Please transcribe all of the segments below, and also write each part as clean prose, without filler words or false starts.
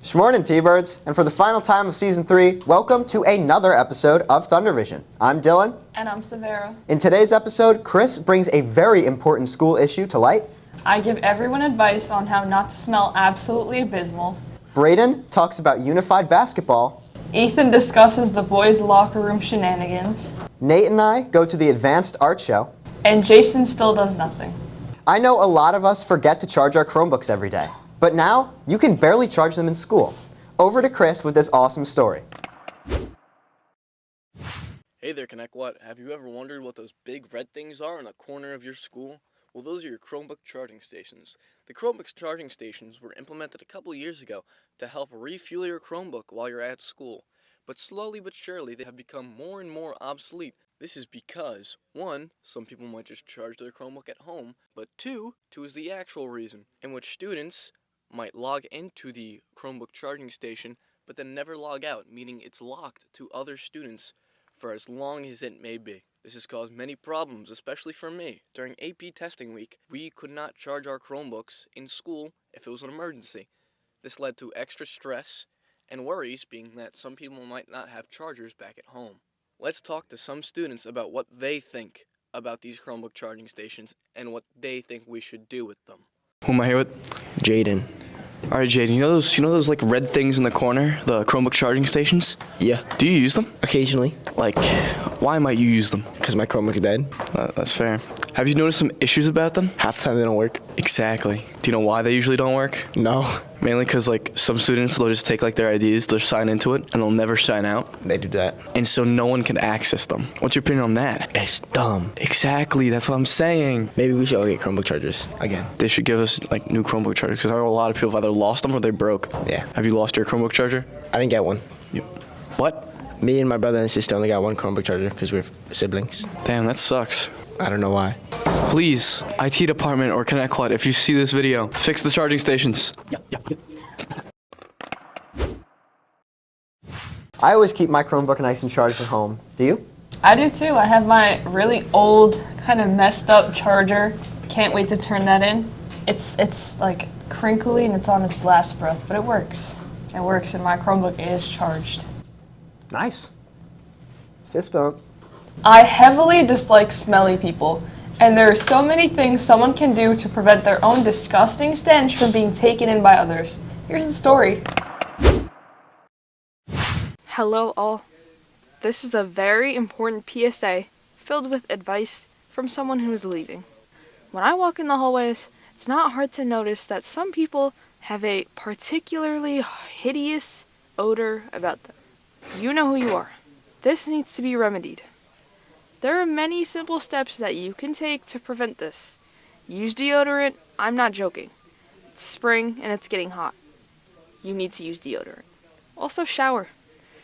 Shmornin' T-Birds, and for the final time of Season 3, welcome to another episode of THUNDERVISION. I'm Dylan. And I'm Severa. In today's episode, Chris brings a very important school issue to light. I give everyone advice on how not to smell absolutely abysmal. Braden talks about unified basketball. Ethan discusses the boys' locker room shenanigans. Nate and I go to the advanced art show. And Jason still does nothing. I know a lot of us forget to charge our Chromebooks every day, but now you can barely charge them in school. Over to Chris with this awesome story. Hey there, Connect What? Have you ever wondered what those big red things are in the corner of your school? Well, those are your Chromebook charging stations. The Chromebook charging stations were implemented a couple years ago to help refuel your Chromebook while you're at school. But slowly but surely, they have become more and more obsolete. This is because, 1, some people might just charge their Chromebook at home, but 2 is the actual reason, in which students might log into the Chromebook charging station, but then never log out, meaning it's locked to other students for as long as it may be. This has caused many problems, especially for me. During AP testing week, we could not charge our Chromebooks in school if it was an emergency. This led to extra stress and worries, being that some people might not have chargers back at home. Let's talk to some students about what they think about these Chromebook charging stations and what they think we should do with them. Who am I here with? Jaden. All right, Jaden, you know those like red things in the corner, the Chromebook charging stations? Yeah. Do you use them? Occasionally. Like, why might you use them? Because my Chromebook's dead. That's fair. Have you noticed some issues about them? Half the time they don't work. Exactly. Do you know why they usually don't work? No. Mainly because like some students, they'll just take like their IDs, they'll sign into it, and they'll never sign out. They do that. And so no one can access them. What's your opinion on that? It's dumb. Exactly, that's what I'm saying. Maybe we should all get Chromebook chargers again. They should give us like new Chromebook chargers because I know a lot of people have either lost them or they broke. Yeah. Have you lost your Chromebook charger? I didn't get one. What? Me and my brother and sister only got one Chromebook charger because we're siblings. Damn, that sucks. I don't know why. Please, IT department or Connect Quad, if you see this video, fix the charging stations. Yep. I always keep my Chromebook nice and charged at home. Do you? I do too. I have my really old, kind of messed up charger. Can't wait to turn that in. It's like crinkly and it's on its last breath, but it works. It works and my Chromebook is charged. Nice. Fist bump. I heavily dislike smelly people, and there are so many things someone can do to prevent their own disgusting stench from being taken in by others. Here's the story. Hello all. This is a very important PSA filled with advice from someone who is leaving. When I walk in the hallways, it's not hard to notice that some people have a particularly hideous odor about them. You know who you are. This needs to be remedied. There are many simple steps that you can take to prevent this. Use deodorant. I'm not joking. It's spring and it's getting hot. You need to use deodorant. Also shower.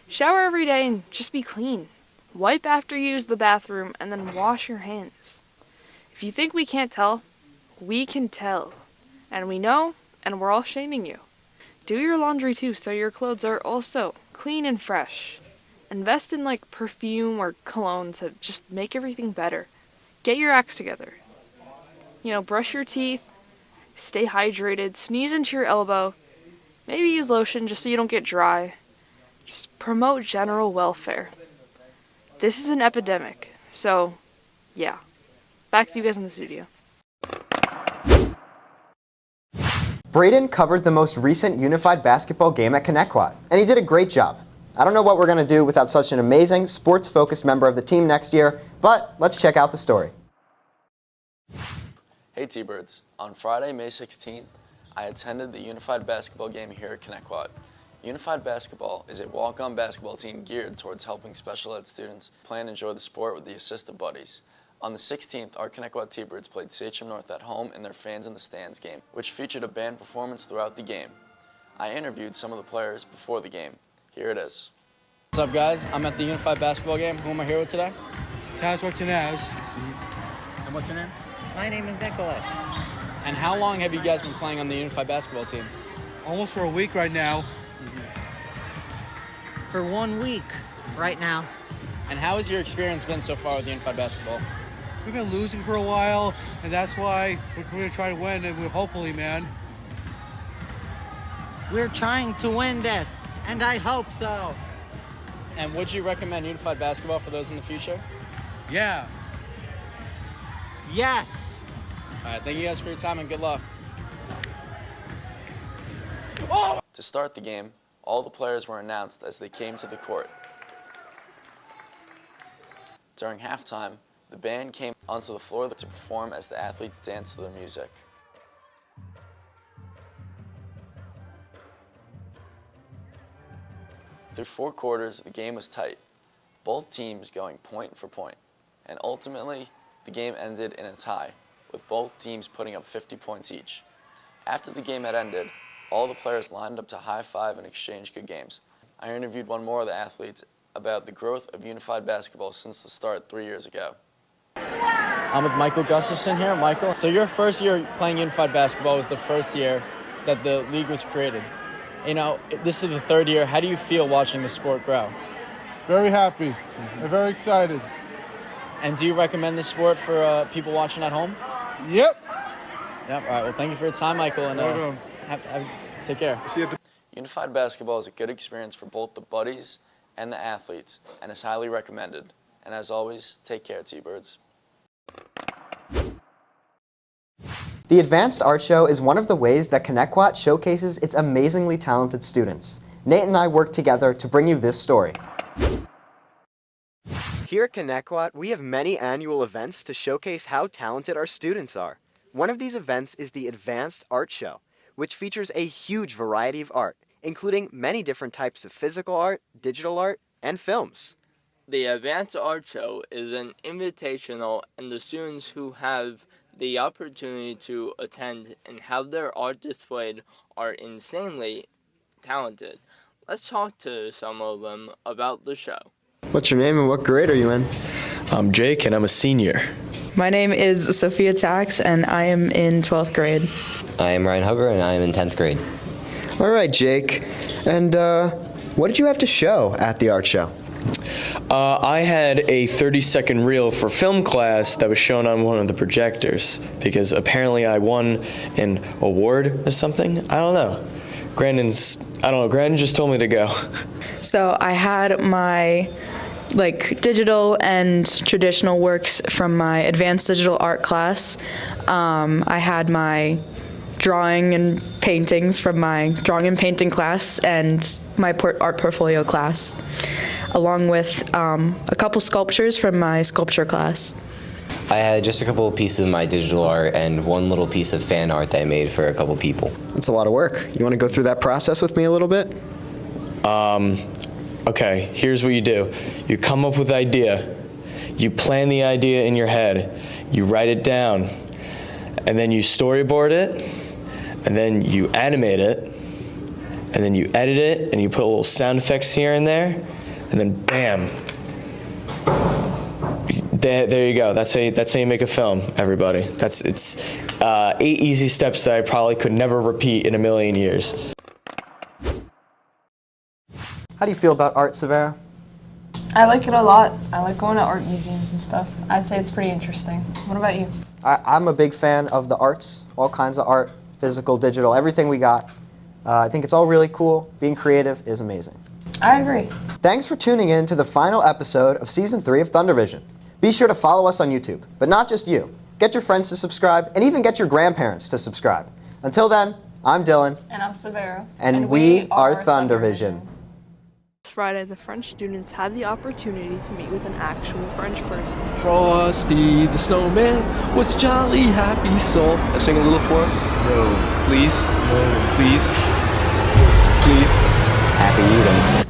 Shower every day and just be clean. Wipe after you use the bathroom and then wash your hands. If you think we can't tell, we can tell. And we know, and we're all shaming you. Do your laundry too so your clothes are also clean and fresh. Invest in like perfume or cologne to just make everything better. Get your acts together. Brush your teeth, stay hydrated, sneeze into your elbow, maybe use lotion just so you don't get dry. Just promote general welfare. This is an epidemic, so yeah. Back to you guys in the studio. Braden covered the most recent unified basketball game at Connect Quad, and he did a great job. I don't know what we're going to do without such an amazing, sports-focused member of the team next year, but let's check out the story. Hey T-Birds, on Friday, May 16th, I attended the Unified Basketball game here at Connect Quad. Unified Basketball is a walk-on basketball team geared towards helping special ed students play and enjoy the sport with the assist of buddies. On the 16th, our Connect Quad T-Birds played CHM North at home in their Fans in the Stands game, which featured a band performance throughout the game. I interviewed some of the players before the game. Here it is. What's up, guys? I'm at the Unified Basketball game. Who am I here with today? Taz Ortinez. And what's your name? My name is Nicholas. And how long have you guys been playing on the Unified Basketball team? Almost for a week right now. For 1 week right now. And how has your experience been so far with the Unified Basketball? We've been losing for a while, and that's why we're going to try to win, and hopefully, man. We're trying to win this, and I hope so. And would you recommend unified basketball for those in the future? Yeah. Yes. All right, thank you guys for your time and good luck. To start the game, all the players were announced as they came to the court. During halftime, the band came onto the floor to perform as the athletes danced to the music. Through 4 quarters, the game was tight, both teams going point for point, and ultimately, the game ended in a tie, with both teams putting up 50 points each. After the game had ended, all the players lined up to high-five and exchange good games. I interviewed one more of the athletes about the growth of unified basketball since the start 3 years ago. I'm with Michael Gustafson here. Michael, so your first year playing unified basketball was the first year that the league was created. You know, this is the 3rd year. How do you feel watching the sport grow? Very happy and very excited. And do you recommend this sport for people watching at home? Yep. Yep. All right. Well, thank you for your time, Michael, and take care. Unified basketball is a good experience for both the buddies and the athletes, and is highly recommended. And as always, take care, T-Birds. The Advanced Art Show is one of the ways that Connecticut showcases its amazingly talented students. Nate and I worked together to bring you this story. Here at Connecticut, we have many annual events to showcase how talented our students are. One of these events is the Advanced Art Show, which features a huge variety of art, including many different types of physical art, digital art, and films. The Advanced Art Show is an invitational, and the students who have the opportunity to attend and have their art displayed are insanely talented. Let's talk to some of them about the show. What's your name and what grade are you in? I'm Jake and I'm a senior. My name is Sophia Tax and I am in 12th grade. I am Ryan Hugger and I am in 10th grade. All right, Jake. And what did you have to show at the art show? I had a 30-second reel for film class that was shown on one of the projectors because apparently I won an award or something. I don't know. Grandon just told me to go. So I had my digital and traditional works from my advanced digital art class. I had my drawing and paintings from my drawing and painting class and my art portfolio class, along with a couple sculptures from my sculpture class. I had just a couple of pieces of my digital art and one little piece of fan art that I made for a couple people. That's a lot of work. You want to go through that process with me a little bit? Okay, here's what you do. You come up with the idea. You plan the idea in your head. You write it down. And then you storyboard it. And then you animate it. And then you edit it. And you put a little sound effects here and there. And then bam. There you go. That's how you make a film, everybody. It's 8 easy steps that I probably could never repeat in a million years. How do you feel about art, Severa? I like it a lot. I like going to art museums and stuff. I'd say it's pretty interesting. What about you? I'm a big fan of the arts, all kinds of art, physical, digital, everything we got. I think it's all really cool. Being creative is amazing. I agree. Thanks for tuning in to the final episode of Season 3 of THUNDERVISION. Be sure to follow us on YouTube, but not just you. Get your friends to subscribe, and even get your grandparents to subscribe. Until then, I'm Dylan. And I'm Severa. And we are THUNDERVISION. Friday, the French students had the opportunity to meet with an actual French person. Frosty the snowman was a jolly happy soul. Let's sing a little for him. No. Please. No. Please. Please. Happy eating.